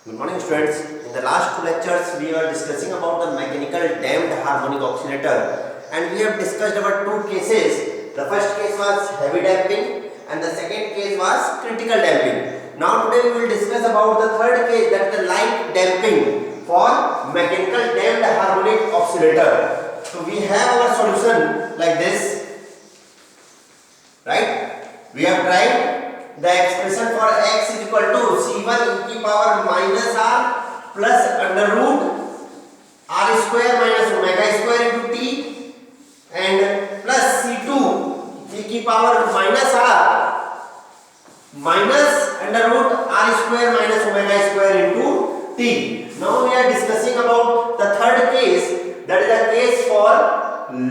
Good morning, students. In the last two lectures, we were discussing about the mechanical damped harmonic oscillator, and we have discussed about two cases. The first case was heavy damping, and the second case was critical damping. Now today we will discuss about the third case, that is the light damping for mechanical damped harmonic oscillator. So we have our solution like this, right? We have tried the expression for x is equal to c1 e की power minus r plus under root r square minus omega square into t and plus c2 e की power minus r minus under root r square minus omega square into t. Now we are discussing about the third case, that is the case for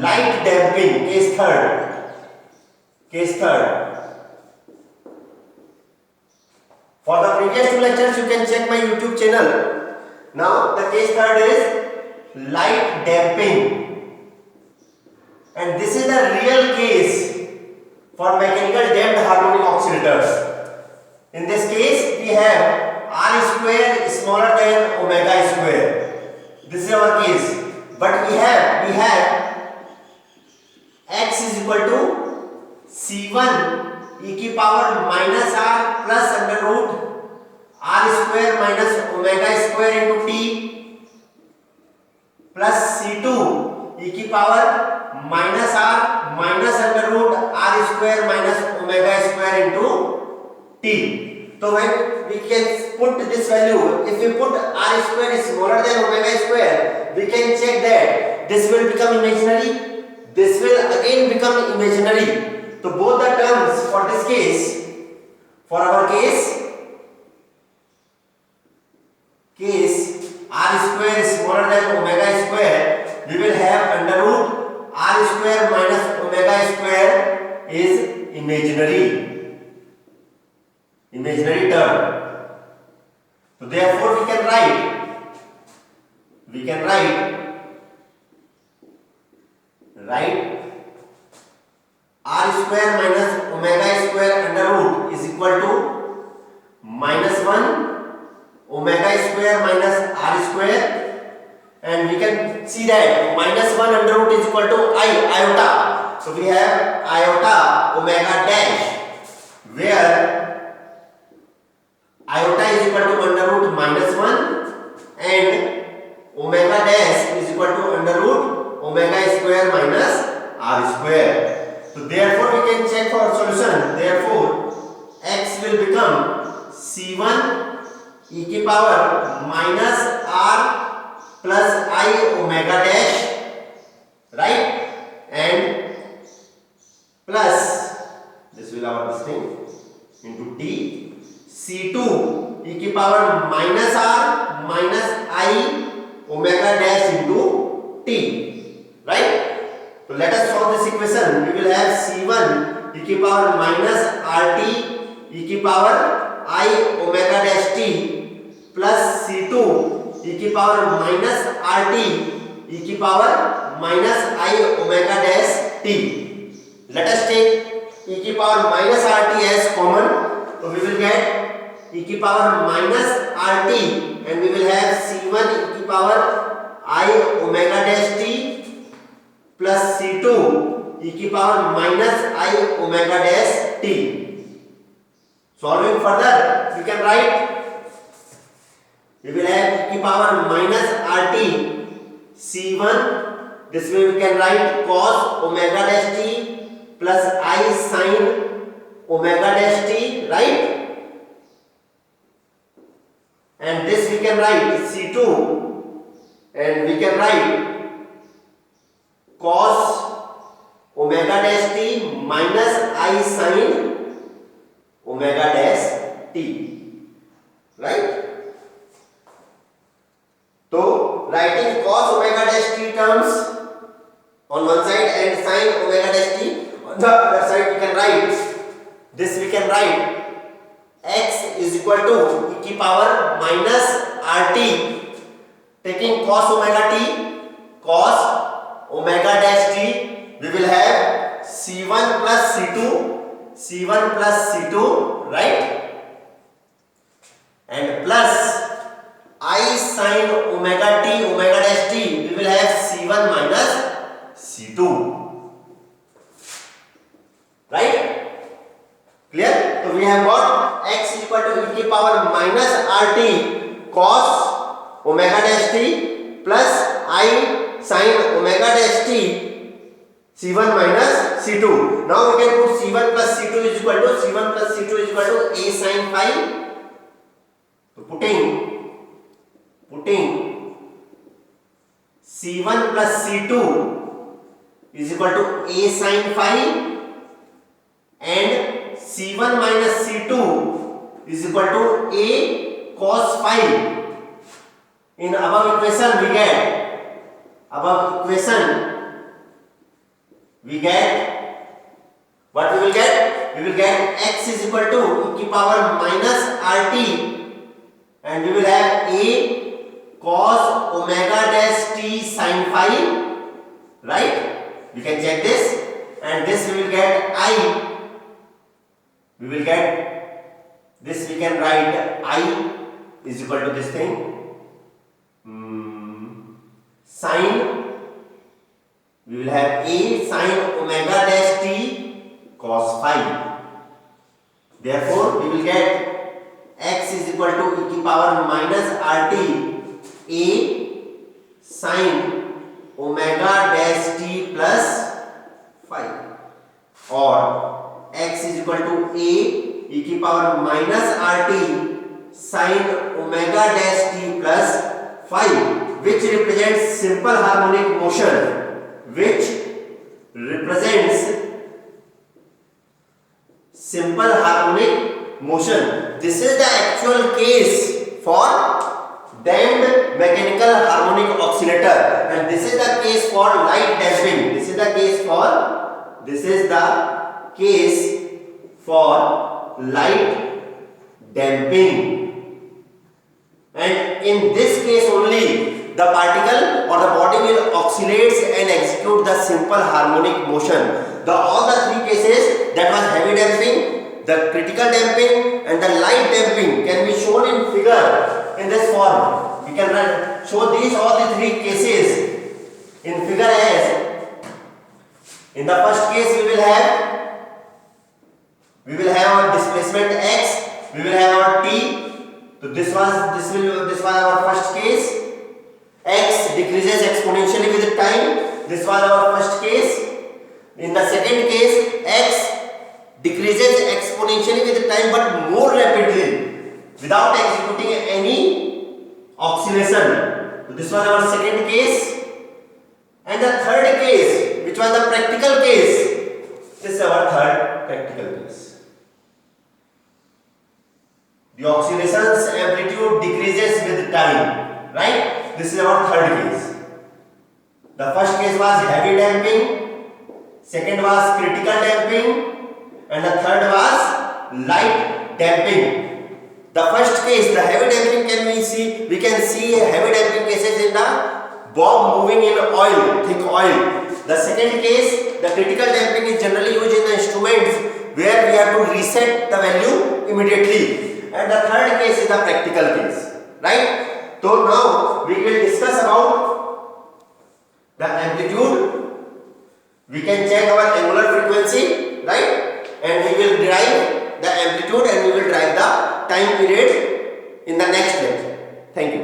light damping, case third. For the previous two lectures, you can check my YouTube channel. Now, the case third is light damping, and this is the real case for mechanical damped harmonic oscillators. In this case, we have r square smaller than omega square. This is our case. But we have x is equal to c1 e की power minus r plus under root r square minus omega square into t plus c2 e की power minus r minus under root r square minus omega square into t. So when we can put this value, if we put r square is smaller than omega square, we can check that this will become imaginary, this will again become imaginary. So both the terms for this case, for our case r square is smaller than omega square, we will have under root r square minus omega square is imaginary term. So therefore we can write r square minus omega square under root is equal to minus 1 omega square minus r square, and we can see that minus 1 under root is equal to iota. So we have iota omega dash, where iota is equal to under root minus 1 and omega dash is equal to under root omega square minus r square. So therefore we can check for solution. Therefore x will become c1 e की power minus r plus I omega dash, right, and plus this will our this thing into t c2 e की power minus r minus I omega dash into t, right. So let us solve this equation. We will have c1 e की power minus rt e की power I omega dash t plus c2 e की power minus rt e की power minus I omega dash t. Let us take e की power minus rt as common. So we will get e की power minus rt and we will have c1 e की power I omega dash t plus c2 e की power minus I omega dash t. Solving further, we can write, we will have e की power minus rt c1, this way we can write cos omega dash t plus I sin omega dash t, right, and this we can write c2 and we can write cos omega dash t minus I sin omega dash t, right. So writing cos omega dash t terms on one side and sin omega dash t on the other side, we can write this. We can write x is equal to e की power minus rt, taking cos omega dash t, we will have c1 plus c2, right, and plus we have got x is equal to e की power minus rt cos omega dash t plus I sin omega dash t c1 minus c2. Now we can put c1 plus c2 is equal to a sin phi. So putting c1 plus c2 is equal to a sin phi and c1 minus c2 is equal to a cos phi. In above equation we get what we will get? We will get x is equal to e की power minus rt and we will have a cos omega dash t sin phi, right? We can check this, and this we will get we can write I is equal to this thing sin, we will have a sin omega dash t cos phi. Therefore we will get x is equal to e की power minus rt a sin omega dash t plus phi, or x is equal to a e की power minus rt sin omega dash t plus phi, which represents simple harmonic motion, This is the actual case for damped mechanical harmonic oscillator, and this is the case for light damping. This is the case for light damping, and in this case only the particle or the body will oscillate and execute the simple harmonic motion. All the three cases, that was heavy damping, the critical damping and the light damping, can be shown in figure in this form. We can show all the three cases in figure as, in the first case we will have our displacement x, we will have our t. So this was our first case. X decreases exponentially with time. This was our first case. In the second case, x decreases exponentially with time but more rapidly without executing any oscillation. So this was our second case. And the third case, which was the practical case, this is our third practical case. The oscillation's amplitude decreases with time, right? This is our third case. The first case was heavy damping, second was critical damping, and the third was light damping. The first case, the heavy damping, we can see heavy damping cases in the bob moving in oil, thick oil. The second case, the critical damping, is generally used in the instruments where we have to reset the value immediately. And the third case is the practical case, right? So now we will discuss about the amplitude. We can check our angular frequency, right? And we will derive the amplitude and we will derive the time period in the next lecture. Thank you.